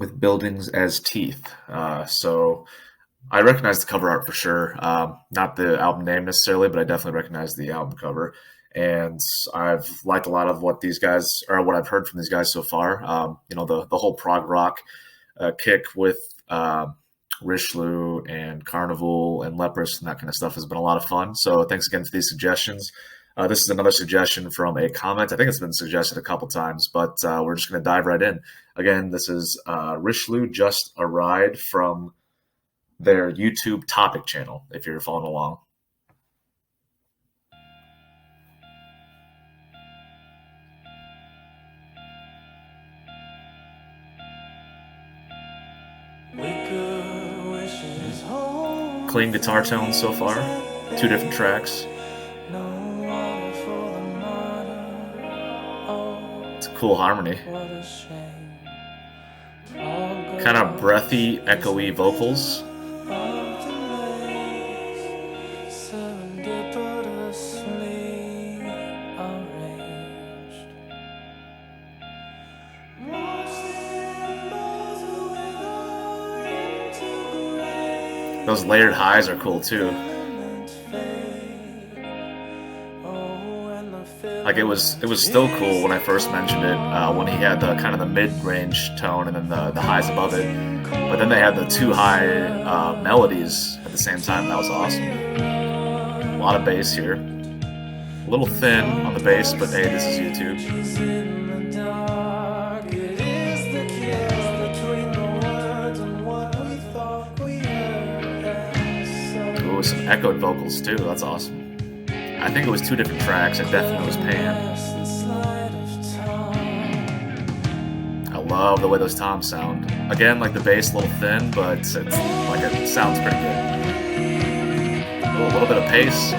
with buildings as teeth. So I recognize the cover art for sure. Not the album name necessarily, but I definitely recognize the album cover. And I've liked a lot of what these guys, or what I've heard from these guys so far. The whole prog rock kick with Rishloo and Carnival and Leprous and that kind of stuff has been a lot of fun. So thanks again for these suggestions. This is another suggestion from a comment. I think it's been suggested a couple times, but we're just going to dive right in. Again, this is Rishloo, Just a Ride, from their YouTube topic channel, if you're following along. Clean guitar tones so far. 2 different tracks. It's a cool harmony. Kind of breathy, echoey vocals. Those layered highs are cool too. Like it was still cool when I first mentioned it, when he had the kind of the mid-range tone and then the highs above it. But then they had the 2 high melodies at the same time. That was awesome. A lot of bass here. A little thin on the bass, but hey, this is YouTube. Some echoed vocals too. That's awesome. I think it was 2 different tracks. It definitely was panned. I love the way those toms sound. Again, like the bass, a little thin, but it sounds pretty good. A little bit of pace.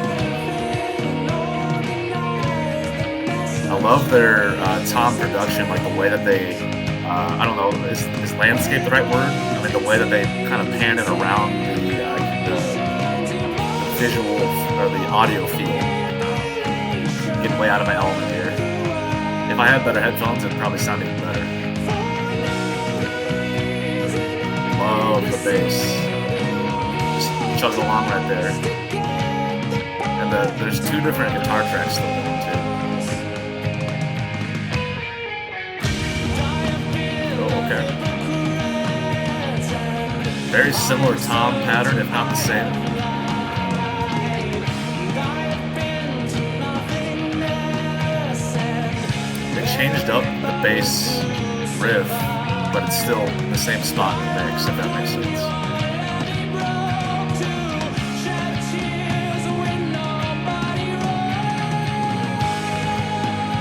I love their tom production, like the way that they, I don't know, is landscape the right word? I mean, the way that they kind of pan it around the visual or the audio field. Getting way out of my element here. If I had better headphones, it'd probably sound even better. Love the bass. Just chugs along right there. And there's 2 different guitar tracks still going too. Oh, okay. Very similar tom pattern, if not the same. Changed up the bass riff, but it's still in the same spot in the mix, if that makes sense.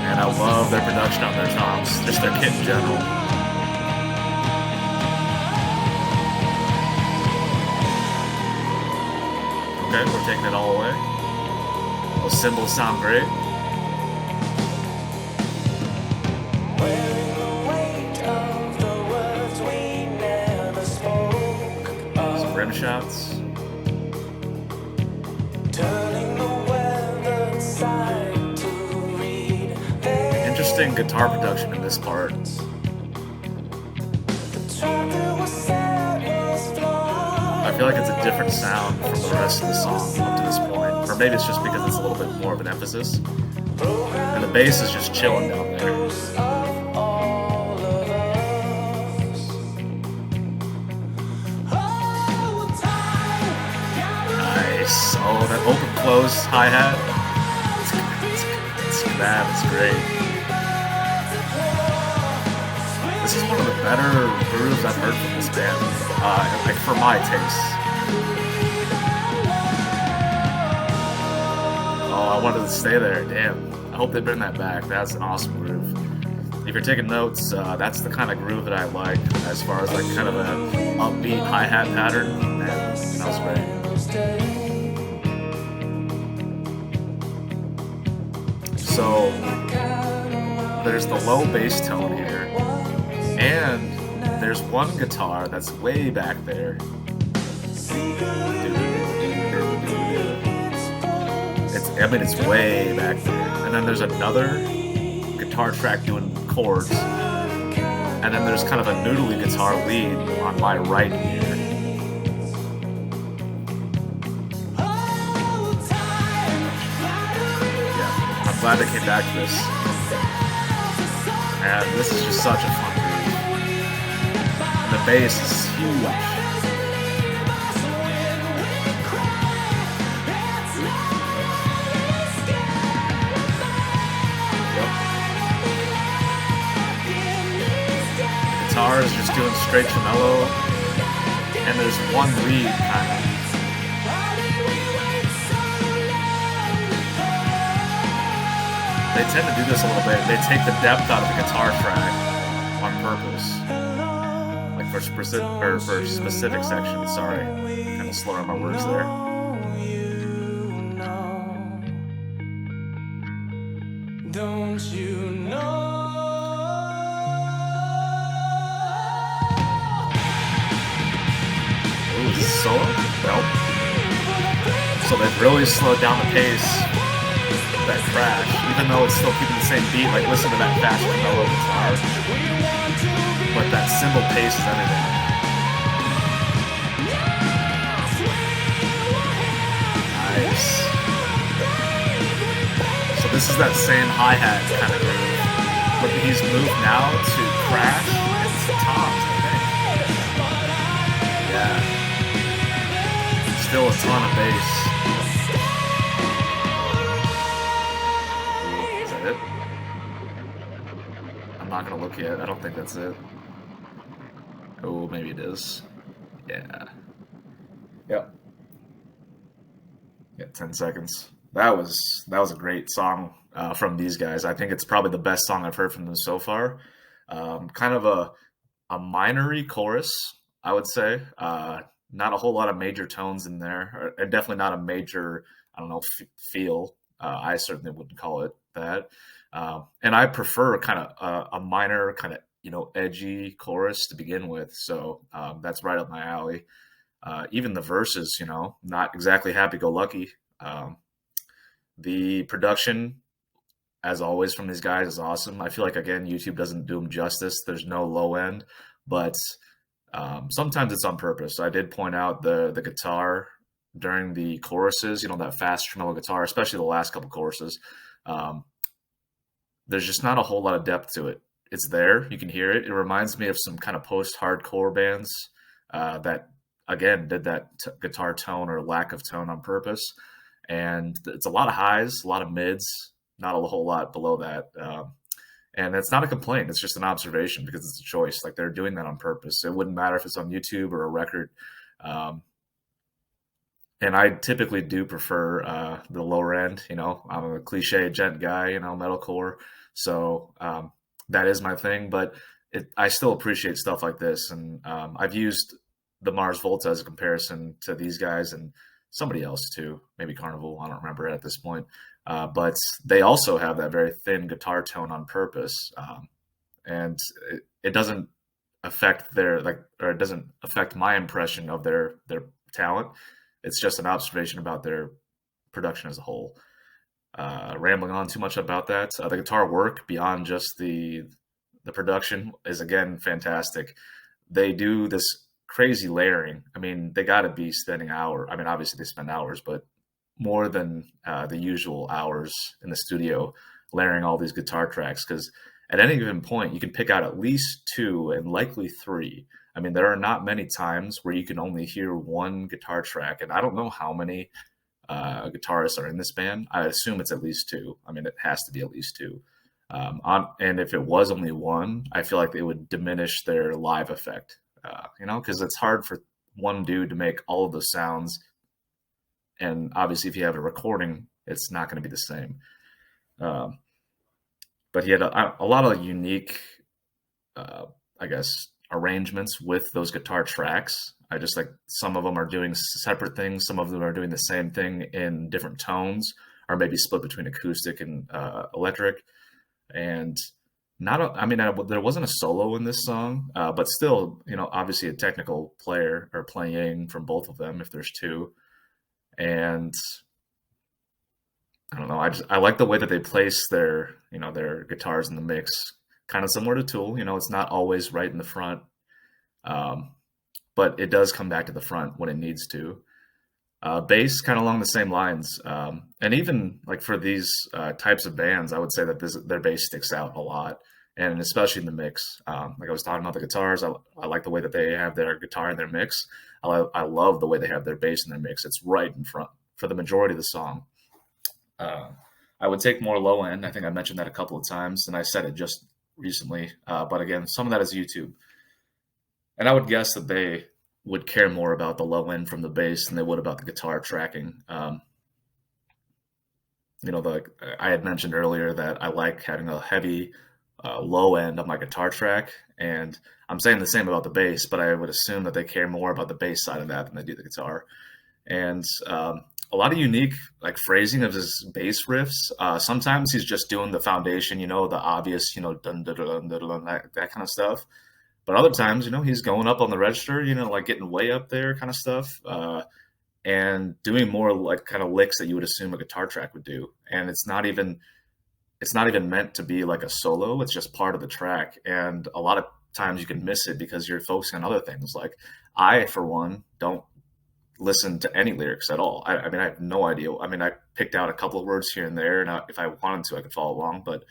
And I love their production on their toms, just their kit in general. Okay, we're taking it all away. Those cymbals sound great. Rim shots. Interesting guitar production in this part. I feel like it's a different sound from the rest of the song up to this point. Or maybe it's just because it's a little bit more of an emphasis. And the bass is just chilling down there. Oh, that open-close hi-hat. It's bad, it's great. This is one of the better grooves I've heard from this band, like for my taste. Oh, I wanted to stay there, damn. I hope they bring that back. That's an awesome groove. If you're taking notes, that's the kind of groove that I like, as far as like kind of an upbeat hi-hat pattern. Man, that was great. So there's the low bass tone here, and there's one guitar that's way back there. It's way back there. And then there's another guitar track doing chords, and then there's kind of a noodly guitar lead on my right ear. Yeah, I'm glad they came back to this. And this is just such a fun groove. And the bass is huge. Guitar is just doing straight tremolo, and there's one lead kind of. They tend to do this a little bit. They take the depth out of the guitar track on purpose, like for specific sections. Sorry, kind of slurring my words there. Don't you know? Solo? Nope. So they've really slowed down the pace. That crash, even though it's still keeping the same beat. Like, listen to that fast tremolo guitar. But that cymbal pace is everything. Nice. So this is that same hi-hat kind of groove. But he's moved now to crash and toms, I think. Yeah. Still a ton of bass. Ooh, is that it? I'm not gonna look yet. I don't think that's it. Oh, maybe it is. Yeah. Yep. Yeah, 10 seconds. That was a great song from these guys. I think it's probably the best song I've heard from them so far. Kind of a minory chorus, I would say. Not a whole lot of major tones in there, and definitely not a major, I don't know, feel. I certainly wouldn't call it that. And I prefer kind of a minor, kind of, edgy chorus to begin with. So that's right up my alley. Even the verses, not exactly happy-go-lucky. The production, as always, from these guys is awesome. I feel like, again, YouTube doesn't do them justice. There's no low end, but sometimes it's on purpose. I did point out the guitar during the choruses, that fast tremolo guitar, especially the last couple choruses. There's just not a whole lot of depth to it. It's there. You can hear it. It reminds me of some kind of post-hardcore bands that, again, did that guitar tone or lack of tone on purpose. And it's a lot of highs, a lot of mids, not a whole lot below that. And it's not a complaint. It's just an observation because it's a choice. Like, they're doing that on purpose. It wouldn't matter if it's on YouTube or a record. And I typically do prefer the lower end. I'm a cliche gent guy, metalcore. So that is my thing. But I still appreciate stuff like this. And I've used the Mars Volta as a comparison to these guys and somebody else too, maybe Carnival. I don't remember it at this point. But they also have that very thin guitar tone on purpose, and it doesn't affect or it doesn't affect my impression of their talent. It's just an observation about their production as a whole. Rambling on too much about that. The guitar work beyond just the production is, again, fantastic. They do this crazy layering. I mean, they got to be spending hours. I mean, obviously they spend hours, but more than the usual hours in the studio layering all these guitar tracks, because at any given point you can pick out at least 2 and likely 3. I mean, there are not many times where you can only hear one guitar track, and I don't know how many guitarists are in this band. I assume it's at least 2. I mean, it has to be at least 2. And if it was only 1, I feel like it would diminish their live effect, because it's hard for one dude to make all of those sounds. And obviously, if you have a recording, it's not going to be the same. But he had a lot of unique, I guess, arrangements with those guitar tracks. I just like some of them are doing separate things. Some of them are doing the same thing in different tones, or maybe split between acoustic and electric. And there wasn't a solo in this song, but still, obviously a technical player or playing from both of them if there's 2. And I don't know. I like the way that they place their guitars in the mix, kind of similar to Tool. You know, it's not always right in the front, um, but it does come back to the front when it needs to. Bass, kind of along the same lines, and even like for these types of bands, I would say that their bass sticks out a lot, and especially in the mix. Like I was talking about the guitars, I like the way that they have their guitar in their mix. I love the way they have their bass in their mix. It's right in front for the majority of the song. Uh, I would take more low end. I think I mentioned that a couple of times, and I said it just recently. But again, some of that is YouTube, and I would guess that they would care more about the low end from the bass than they would about the guitar tracking. You know, I had mentioned earlier that I like having a heavy low end on my guitar track, and I'm saying the same about the bass, but I would assume that they care more about the bass side of that than they do the guitar. And a lot of unique like phrasing of his bass riffs. Sometimes he's just doing the foundation, you know, the obvious, you know, dun, dun, dun, dun, dun, that kind of stuff. But other times, you know, he's going up on the register, you know, like getting way up there kind of stuff, and doing more like kind of licks that you would assume a guitar track would do. And it's not even meant to be like a solo. It's just part of the track. And a lot of times you can miss it because you're focusing on other things. Like I, for one, don't listen to any lyrics at all. I mean, I have no idea. I mean, I picked out a couple of words here and there, and if I wanted to, I could follow along. But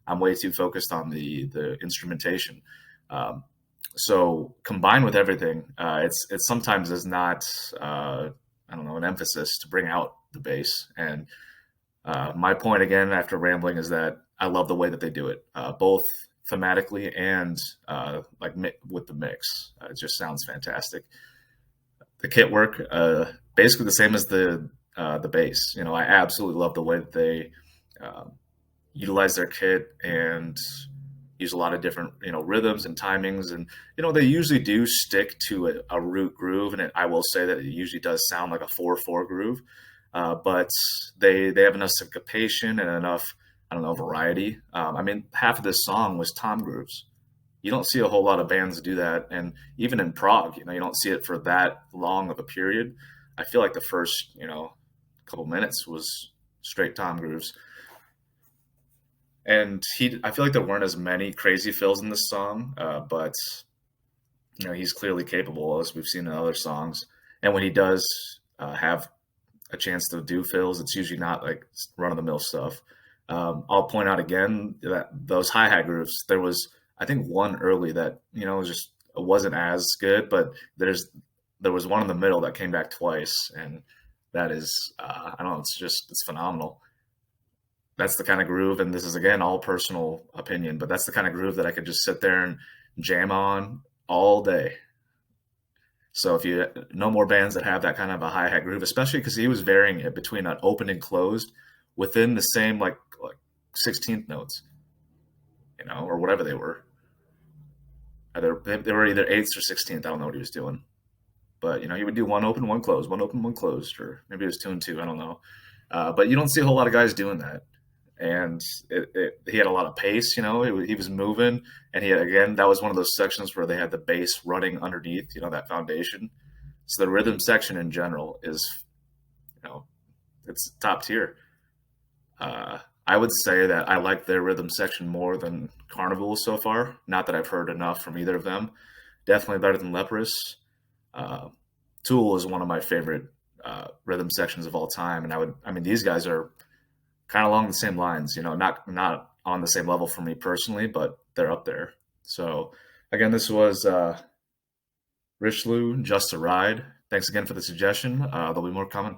I'm way too focused on the instrumentation. Um, so combined with everything, it's sometimes is not I don't know, an emphasis to bring out the bass. And my point again after rambling is that I love the way that they do it, both thematically and with the mix. It just sounds fantastic. The kit work, basically the same as the bass. You know, I absolutely love the way that they um, utilize their kit and use a lot of different, you know, rhythms and timings. And you know, they usually do stick to a root groove, and I will say that it usually does sound like a 4/4 groove. But they have enough syncopation and enough, I don't know, variety. I mean, half of this song was tom grooves. You don't see a whole lot of bands do that, and even in prog, you know, you don't see it for that long of a period. I feel like the first, you know, couple minutes was straight tom grooves. And I feel like there weren't as many crazy fills in this song, but you know, he's clearly capable, as we've seen in other songs. And when he does have a chance to do fills, it's usually not like run of the mill stuff. I'll point out again that those hi hat grooves, there was, I think, one early that, you know, just wasn't as good, but there was one in the middle that came back twice, and that is, I don't know, it's phenomenal. That's the kind of groove, and this is again all personal opinion, but that's the kind of groove that I could just sit there and jam on all day. So if you know more bands that have that kind of a hi-hat groove, especially because he was varying it between an open and closed within the same like 16th notes, you know, or whatever they were. They were either eighths or 16th. I don't know what he was doing, but you know, he would do one open, one closed, one open, one closed, or maybe it was two and two. I don't know. But you don't see a whole lot of guys doing that. And he had a lot of pace, you know, he was moving, and again, that was one of those sections where they had the bass running underneath, you know, that foundation. So the rhythm section in general is, you know, it's top tier. I would say that I like their rhythm section more than Carnival so far. Not that I've heard enough from either of them. Definitely better than Leprous. Uh, Tool is one of my favorite rhythm sections of all time, and I mean, these guys are kind of along the same lines, you know, not on the same level for me personally, but they're up there. So again, this was Rishloo, Just a Ride. Thanks again for the suggestion. There'll be more coming.